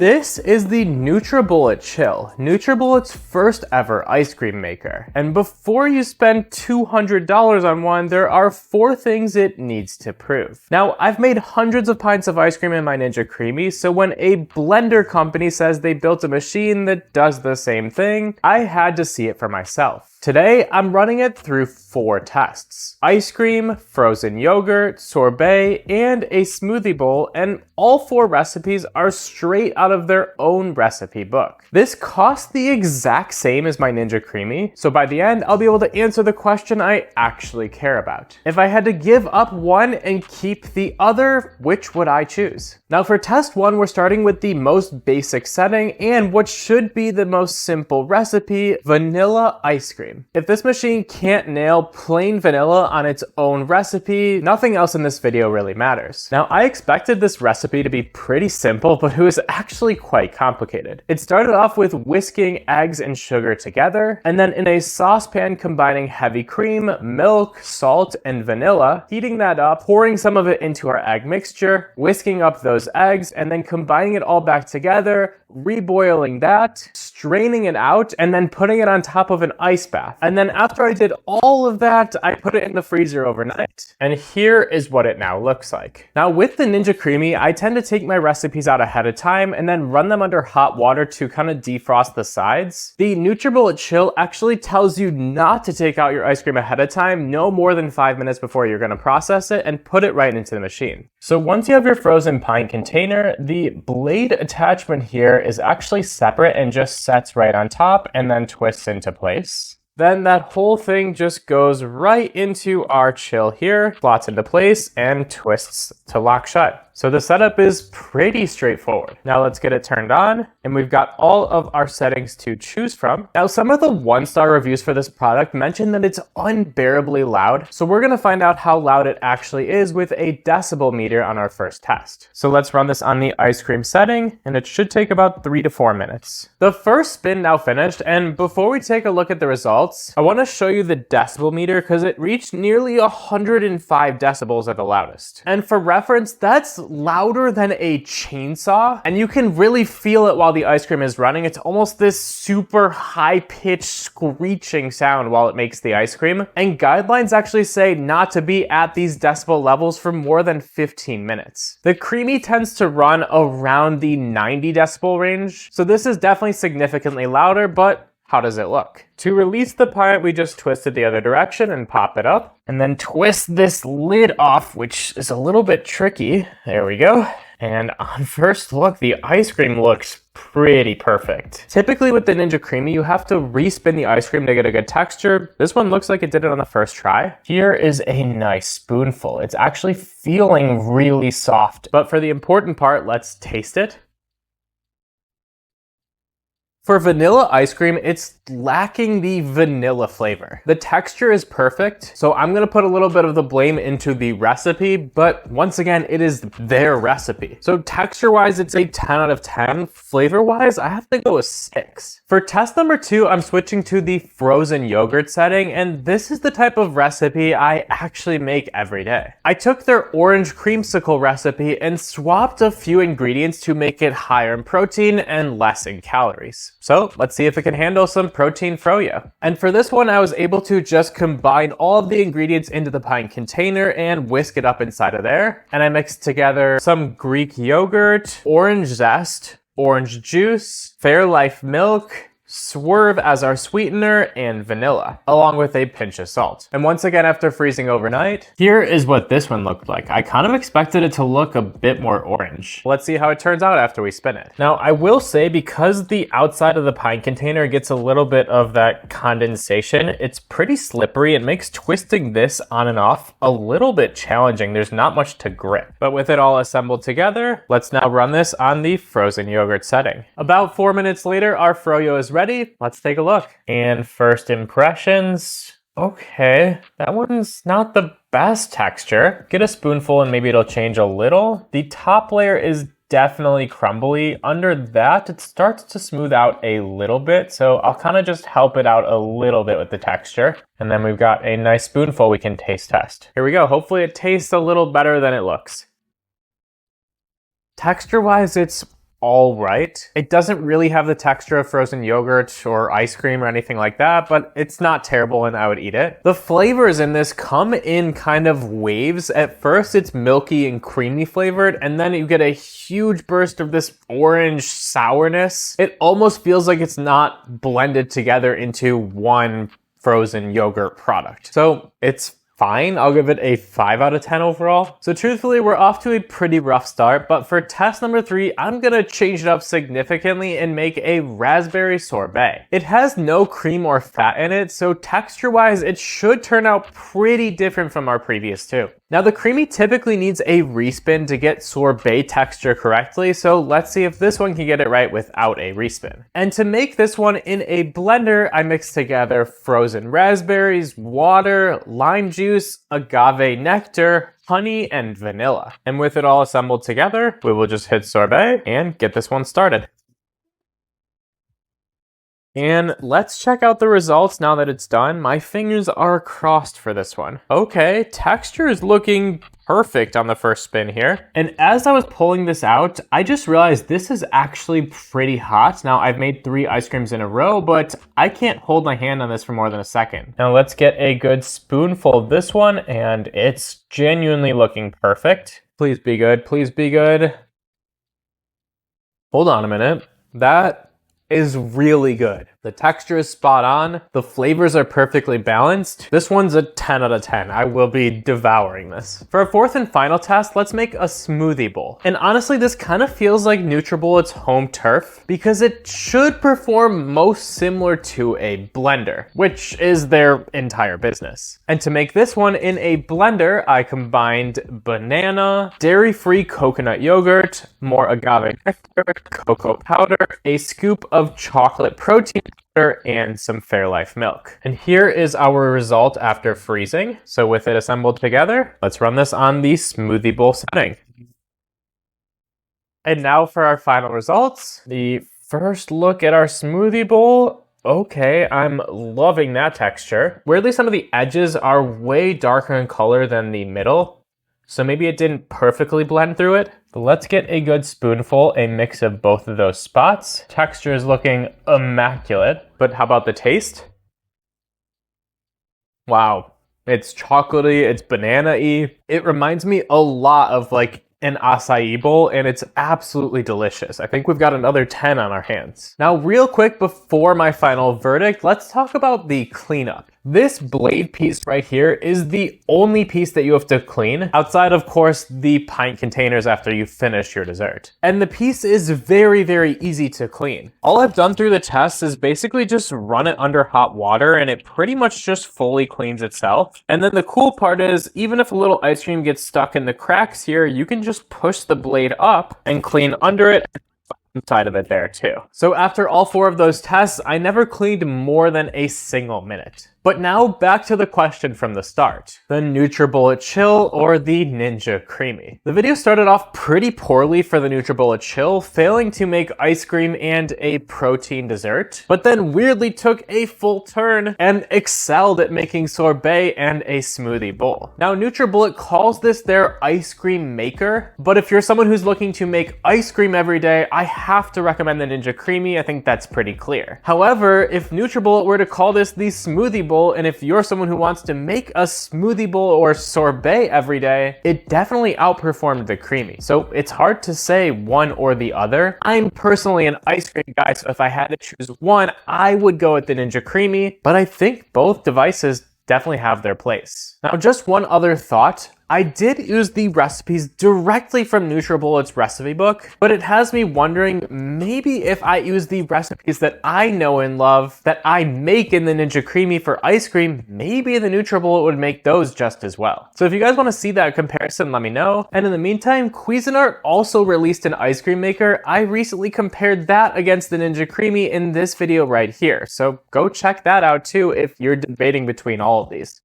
This is the NutriBullet Chill, NutriBullet's first ever ice cream maker. And before you spend $200 on one, there are 4 things it needs to prove. Now, I've made hundreds of pints of ice cream in my Ninja Creami, so when a blender company says they built a machine that does the same thing, I had to see it for myself. Today, I'm running it through 4 tests: ice cream, frozen yogurt, sorbet, and a smoothie bowl, and all 4 recipes are straight out of their own recipe book. This costs the exact same as my Ninja Creami, so by the end, I'll be able to answer the question I actually care about. If I had to give up one and keep the other, which would I choose? Now for test 1, we're starting with the most basic setting and what should be the most simple recipe, vanilla ice cream. If this machine can't nail plain vanilla on its own recipe, nothing else in this video really matters. Now, I expected this recipe to be pretty simple, but it was actually quite complicated. It started off with whisking eggs and sugar together, and then in a saucepan combining heavy cream, milk, salt, and vanilla, heating that up, pouring some of it into our egg mixture, whisking up those eggs, and then combining it all back together, reboiling that, straining it out, and then putting it on top of an ice bath. And then after I did all of that, I put it in the freezer overnight. And here is what it now looks like. Now with the Ninja Creami, I tend to take my recipes out ahead of time and then run them under hot water to kind of defrost the sides. The NutriBullet Chill actually tells you not to take out your ice cream ahead of time, no more than 5 minutes before you're gonna process it, and put it right into the machine. So once you have your frozen pint container, the blade attachment here is actually separate and just sets right on top and then twists into place. Then that whole thing just goes right into our chill here, slots into place, and twists to lock shut. So the setup is pretty straightforward. Now let's get it turned on, and we've got all of our settings to choose from. Now some of the 1-star reviews for this product mention that it's unbearably loud, so we're gonna find out how loud it actually is with a decibel meter on our first test. So let's run this on the ice cream setting, and it should take about 3 to 4 minutes. The first spin now finished, and before we take a look at the results, I wanna show you the decibel meter because it reached nearly 105 decibels at the loudest. And for reference, that's louder than a chainsaw, and you can really feel it while the ice cream is running. It's almost this super high-pitched screeching sound while it makes the ice cream, and guidelines actually say not to be at these decibel levels for more than 15 minutes. The Creami tends to run around the 90 decibel range, so this is definitely significantly louder, but how does it look? To release the pint, we just twist it the other direction and pop it up, and then twist this lid off, which is a little bit tricky. There we go. And on first look, the ice cream looks pretty perfect. Typically with the Ninja Creami, you have to respin the ice cream to get a good texture. This one looks like it did it on the first try. Here is a nice spoonful. It's actually feeling really soft. But for the important part, let's taste it. For vanilla ice cream, it's lacking the vanilla flavor. The texture is perfect, so I'm gonna put a little bit of the blame into the recipe, but once again, it is their recipe. So texture-wise, it's a 10 out of 10. Flavor-wise, I have to go with 6. For test number 2, I'm switching to the frozen yogurt setting, and this is the type of recipe I actually make every day. I took their Orange Creamsicle recipe and swapped a few ingredients to make it higher in protein and less in calories. So let's see if it can handle some protein froyo. And for this one, I was able to just combine all of the ingredients into the pint container and whisk it up inside of there. And I mixed together some Greek yogurt, orange zest, orange juice, Fairlife milk, Swerve as our sweetener, and vanilla, along with a pinch of salt. And once again, after freezing overnight, here is what this one looked like. I kind of expected it to look a bit more orange. Let's see how it turns out after we spin it. Now, I will say, because the outside of the pint container gets a little bit of that condensation, it's pretty slippery. It makes twisting this on and off a little bit challenging. There's not much to grip. But with it all assembled together, let's now run this on the frozen yogurt setting. About 4 minutes later, our froyo is ready. Let's take a look. And first impressions, okay, that one's not the best texture. Get a spoonful and maybe it'll change a little. The top layer is definitely crumbly. Under that, it starts to smooth out a little bit, so I'll kind of just help it out a little bit with the texture. And then we've got a nice spoonful we can taste test. Here we go. Hopefully it tastes a little better than it looks. Texture-wise, it's all right. It doesn't really have the texture of frozen yogurt or ice cream or anything like that, but it's not terrible and I would eat it. The flavors in this come in kind of waves. At first it's milky and creamy flavored, and then you get a huge burst of this orange sourness. It almost feels like it's not blended together into one frozen yogurt product. So it's fine. I'll give it a 5 out of 10 overall. So truthfully, we're off to a pretty rough start, but for test number 3, I'm gonna change it up significantly and make a raspberry sorbet. It has no cream or fat in it, so texture-wise, it should turn out pretty different from our previous two. Now the creamy typically needs a respin to get sorbet texture correctly, so let's see if this one can get it right without a respin. And to make this one in a blender, I mixed together frozen raspberries, water, lime juice, agave nectar, honey, and vanilla. And with it all assembled together, we will just hit sorbet and get this one started. And let's check out the results now that it's done. My fingers are crossed for this one. Okay, texture is looking perfect on the first spin here. And as I was pulling this out, I just realized this is actually pretty hot. Now I've made 3 ice creams in a row, but I can't hold my hand on this for more than a second. Now let's get a good spoonful of this one, and it's genuinely looking perfect. Please be good, please be good. Hold on a minute. That is really good. The texture is spot on. The flavors are perfectly balanced. This one's a 10 out of 10. I will be devouring this. For our 4th and final test, let's make a smoothie bowl. And honestly, this kind of feels like NutriBullet's home turf because it should perform most similar to a blender, which is their entire business. And to make this one in a blender, I combined banana, dairy-free coconut yogurt, more agave nectar, cocoa powder, a scoop of chocolate protein powder, and some Fairlife milk. And here is our result after freezing. So with it assembled together, let's run this on the smoothie bowl setting. And now for our final results. The first look at our smoothie bowl. Okay, I'm loving that texture. Weirdly, some of the edges are way darker in color than the middle, so maybe it didn't perfectly blend through it. But let's get a good spoonful, a mix of both of those spots. Texture is looking immaculate, but how about the taste? Wow, it's chocolatey, it's banana-y. It reminds me a lot of like an acai bowl, and it's absolutely delicious. I think we've got another 10 on our hands. Now, real quick before my final verdict, let's talk about the cleanup. This blade piece right here is the only piece that you have to clean, outside of course the pint containers after you finish your dessert. And the piece is very, very easy to clean. All I've done through the test is basically just run it under hot water, and it pretty much just fully cleans itself. And then the cool part is, even if a little ice cream gets stuck in the cracks here, you can just push the blade up and clean under it, inside of it there too. So after all 4 of those tests, I never cleaned more than a single minute. But now back to the question from the start, the NutriBullet Chill or the Ninja Creami. The video started off pretty poorly for the NutriBullet Chill, failing to make ice cream and a protein dessert, but then weirdly took a full turn and excelled at making sorbet and a smoothie bowl. Now NutriBullet calls this their ice cream maker, but if you're someone who's looking to make ice cream every day, I have to recommend the Ninja Creami. I think that's pretty clear. However, if NutriBullet were to call this the smoothie bowl, and if you're someone who wants to make a smoothie bowl or sorbet every day, it definitely outperformed the Creami. So it's hard to say one or the other. I'm personally an ice cream guy, so if I had to choose one, I would go with the Ninja Creami, but I think both devices definitely have their place. Now, just one other thought. I did use the recipes directly from NutriBullet's recipe book, but it has me wondering maybe if I use the recipes that I know and love that I make in the Ninja Creami for ice cream, maybe the NutriBullet would make those just as well. So if you guys want to see that comparison, let me know. And in the meantime, Cuisinart also released an ice cream maker. I recently compared that against the Ninja Creami in this video right here. So go check that out too if you're debating between all of these.